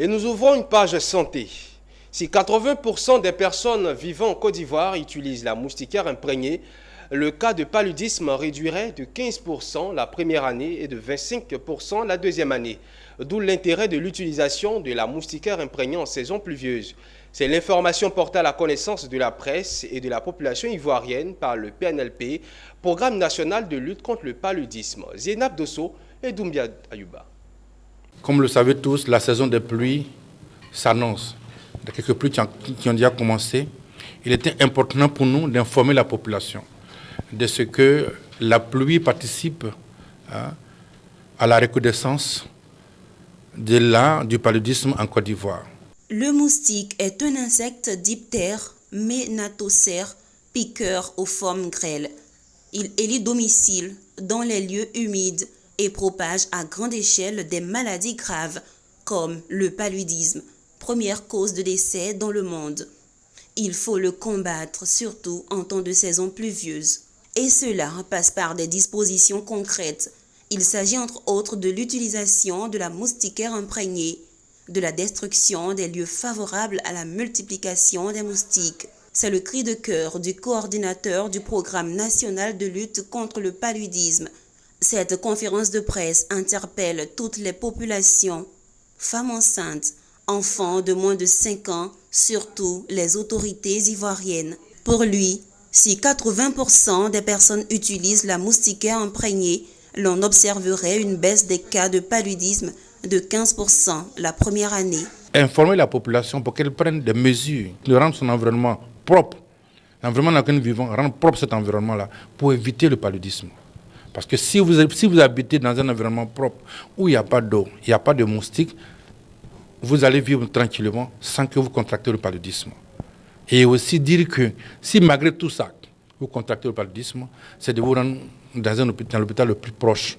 Et nous ouvrons une page santé. Si 80% des personnes vivant en Côte d'Ivoire utilisent la moustiquaire imprégnée, le cas de paludisme réduirait de 15% la première année et de 25% la deuxième année. D'où l'intérêt de l'utilisation de la moustiquaire imprégnée en saison pluvieuse. C'est l'information portée à la connaissance de la presse et de la population ivoirienne par le PNLP, Programme national de lutte contre le paludisme. Zénab Dosso et Doumbia Ayouba. Comme vous le savez tous, la saison des pluies s'annonce. Il y a quelques pluies qui ont déjà commencé. Il était important pour nous d'informer la population de ce que la pluie participe à la recrudescence du paludisme en Côte d'Ivoire. Le moustique est un insecte diptère, ménatocère, piqueur aux formes grêles. Il élit domicile dans les lieux humides et propage à grande échelle des maladies graves comme le paludisme, première cause de décès dans le monde. Il faut le combattre, surtout en temps de saison pluvieuse. Et cela passe par des dispositions concrètes. Il s'agit entre autres de l'utilisation de la moustiquaire imprégnée, de la destruction des lieux favorables à la multiplication des moustiques. C'est le cri de cœur du coordinateur du Programme national de lutte contre le paludisme. Cette conférence de presse interpelle toutes les populations, femmes enceintes, enfants de moins de 5 ans, surtout les autorités ivoiriennes. Pour lui, si 80% des personnes utilisent la moustiquaire imprégnée, l'on observerait une baisse des cas de paludisme de 15% la première année. Informer la population pour qu'elle prenne des mesures, de rendre son environnement propre, l'environnement dans lequel nous vivons, rendre propre cet environnement-là pour éviter le paludisme. Parce que si vous habitez dans un environnement propre où il n'y a pas d'eau, il n'y a pas de moustiques, vous allez vivre tranquillement sans que vous contractez le paludisme. Et aussi dire que si malgré tout ça, vous contractez le paludisme, c'est de vous rendre dans l'hôpital le plus proche.